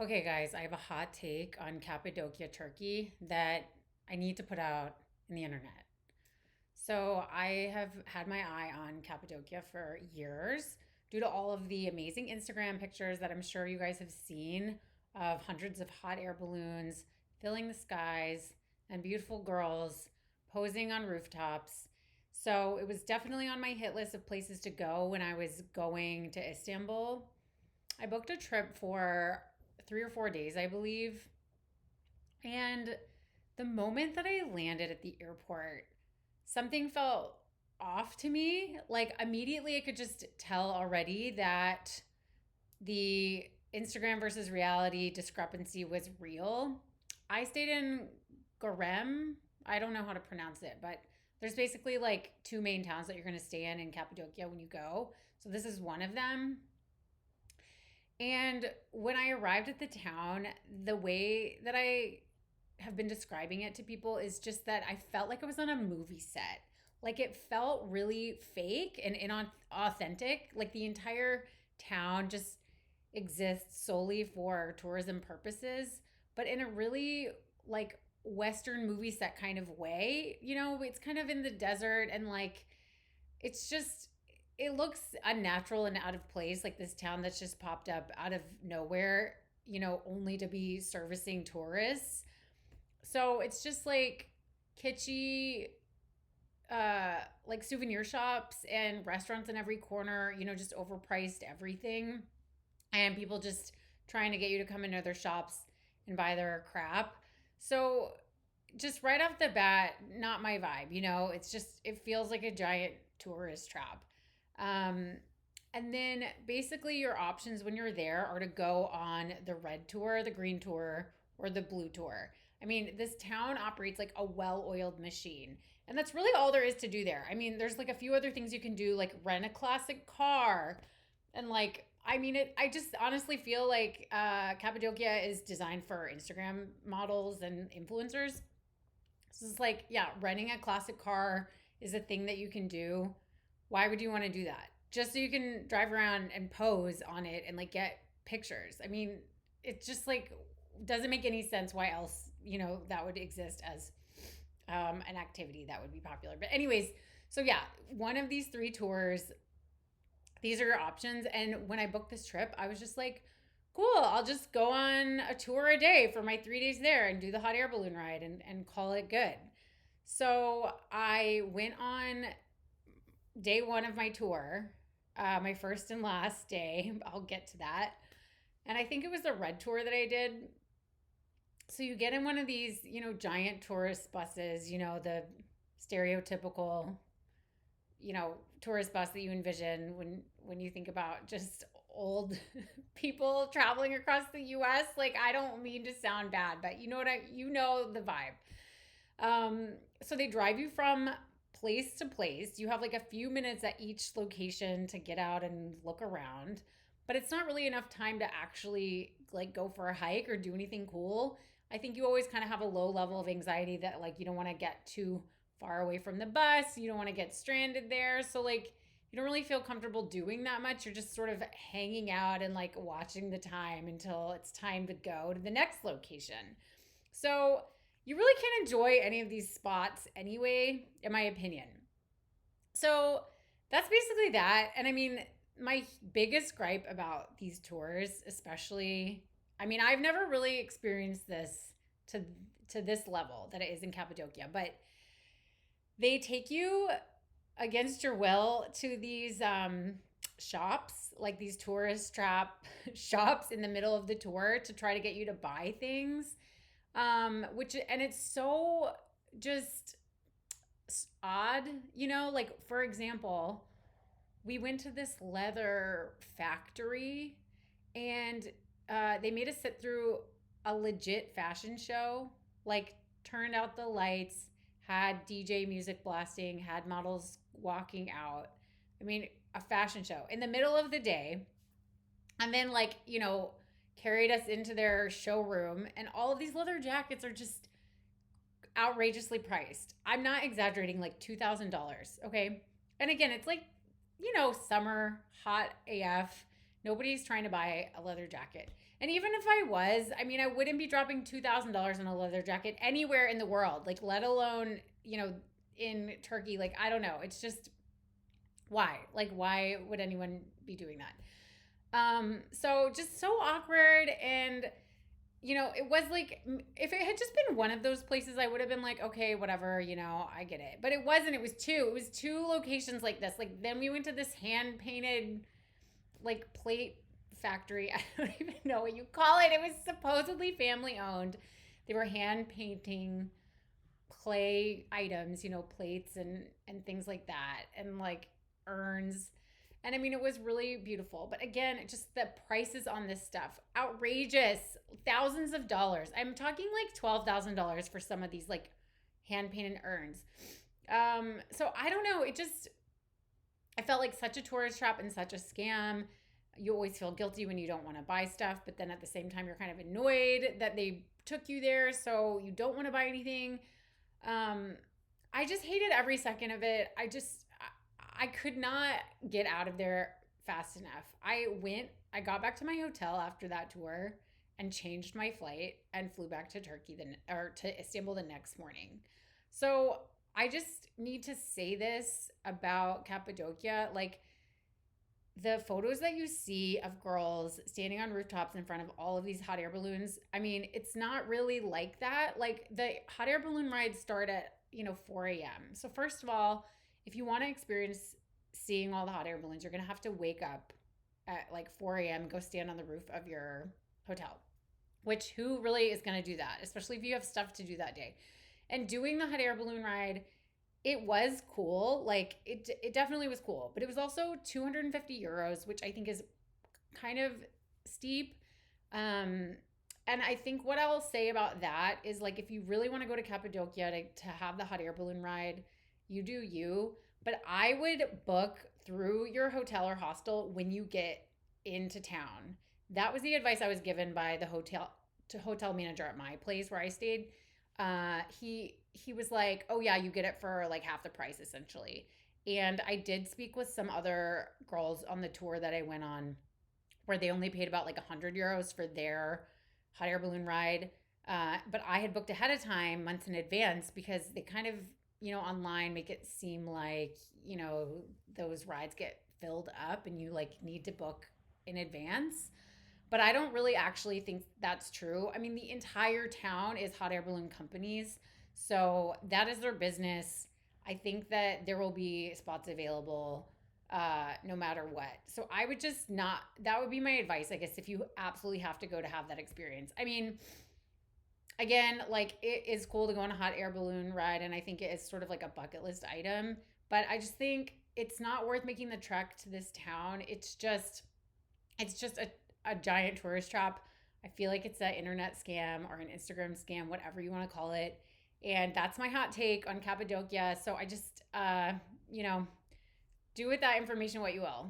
Okay, guys, I have a hot take on Cappadocia, Turkey that I need to put out in the internet. So, I have had my eye on Cappadocia for years due to all of the amazing Instagram pictures that I'm sure you guys have seen of hundreds of hot air balloons filling the skies and beautiful girls posing on rooftops. So, it was definitely on my hit list of places to go when I was going to Istanbul. I booked a trip for 3 or 4 days, I believe. And the moment that I landed at the airport, something felt off to me. Like immediately, I could just tell already that the Instagram versus reality discrepancy was real. I stayed in Gorem. I don't know how to pronounce it, but there's basically like two main towns that you're going to stay in Cappadocia when you go. So this is one of them. And when I arrived at the town, the way that I have been describing it to people is just that I felt like I was on a movie set. Like it felt really fake and inauthentic. Like the entire town just exists solely for tourism purposes, but in a really like Western movie set kind of way. It's kind of in the desert and like it's just it looks unnatural and out of place, like this town that's just popped up out of nowhere, only to be servicing tourists. So it's just like kitschy, like souvenir shops and restaurants in every corner, just overpriced everything. And people just trying to get you to come into their shops and buy their crap. So just right off the bat, not my vibe, it's just, it feels like a giant tourist trap. Um, and then basically your options when you're there are to go on the red tour, the green tour, or the blue tour. I mean, this town operates like a well oiled machine. And that's really all there is to do there. I mean, there's like a few other things you can do, like rent a classic car. And like, I mean, I just honestly feel like Cappadocia is designed for Instagram models and influencers. So it's like, yeah, renting a classic car is a thing that you can do. Why would you want to do that? Just so you can drive around and pose on it and like get pictures. I mean, it just like doesn't make any sense why else, that would exist as an activity that would be popular. But, anyways, so yeah, one of these three tours, these are your options. And when I booked this trip, I was just like, cool, I'll just go on a tour a day for my 3 days there and do the hot air balloon ride and call it good. So I went on day one of my tour, my first and last day. I'll get to that. And I think it was the red tour that I did. So you get in one of these, giant tourist buses, the stereotypical, tourist bus that you envision when you think about just old people traveling across the US. Like I don't mean to sound bad, but you know the vibe. So they drive you from place to place. You have like a few minutes at each location to get out and look around, but it's not really enough time to actually like go for a hike or do anything cool. I think you always kind of have a low level of anxiety that like you don't want to get too far away from the bus, you don't want to get stranded there. So like you don't really feel comfortable doing that much. You're just sort of hanging out and like watching the time until it's time to go to the next location. So you really can't enjoy any of these spots anyway, in my opinion. So that's basically that. And I mean, my biggest gripe about these tours, especially, I mean, I've never really experienced this to to this level that it is in Cappadocia, but they take you against your will to these shops, like these tourist trap shops in the middle of the tour to try to get you to buy things. Which and it's so just odd, like for example, we went to this leather factory and they made us sit through a legit fashion show, like turned out the lights, had DJ music blasting, had models walking out. I mean, a fashion show in the middle of the day. And then, like, carried us into their showroom, and all of these leather jackets are just outrageously priced. I'm not exaggerating, like $2,000. Okay. And again, it's like, summer, hot AF. Nobody's trying to buy a leather jacket. And even if I was, I mean, I wouldn't be dropping $2,000 on a leather jacket anywhere in the world, like, let alone, in Turkey. Like, I don't know. It's just, why? Like, why would anyone be doing that? So just so awkward. And it was like, if it had just been one of those places, I would have been like, okay, whatever, I get it. But it wasn't. It was two. It was two locations like this. Like, then we went to this hand painted, like, plate factory. I don't even know what you call it. It was supposedly family owned. They were hand painting clay items, plates and things like that, and like urns. And I mean, it was really beautiful. But again, just the prices on this stuff, outrageous. Thousands of dollars. I'm talking like $12,000 for some of these, like, hand painted urns. So I don't know. I felt like such a tourist trap and such a scam. You always feel guilty when you don't want to buy stuff, but then at the same time, you're kind of annoyed that they took you there, so you don't want to buy anything. I just hated every second of it. I could not get out of there fast enough. I got back to my hotel after that tour and changed my flight and flew back to to Istanbul the next morning. So I just need to say this about Cappadocia. Like, the photos that you see of girls standing on rooftops in front of all of these hot air balloons, I mean, it's not really like that. Like, the hot air balloon rides start at, 4 a.m. So first of all, if you want to experience seeing all the hot air balloons, you're going to have to wake up at like 4 a.m., go stand on the roof of your hotel, which, who really is going to do that, especially if you have stuff to do that day. And doing the hot air balloon ride, it was cool. Like, it definitely was cool, but it was also 250 euros, which I think is kind of steep. And I think what I'll say about that is, like, if you really want to go to Cappadocia to have the hot air balloon ride, you do you. But I would book through your hotel or hostel when you get into town. That was the advice I was given by the hotel manager at my place where I stayed. He was like, oh yeah, you get it for like half the price essentially. And I did speak with some other girls on the tour that I went on, where they only paid about like 100 euros for their hot air balloon ride. But I had booked ahead of time, months in advance, because they kind of, online make it seem like, those rides get filled up and you like need to book in advance. But I don't really actually think that's true. I mean, the entire town is hot air balloon companies. So that is their business. I think that there will be spots available no matter what. So I would just not, that would be my advice, I guess, if you absolutely have to go to have that experience. I mean, again, like, it is cool to go on a hot air balloon ride, and I think it is sort of like a bucket list item. But I just think it's not worth making the trek to this town. It's just a giant tourist trap. I feel like it's an internet scam or an Instagram scam, whatever you want to call it. And that's my hot take on Cappadocia. So I just, do with that information what you will.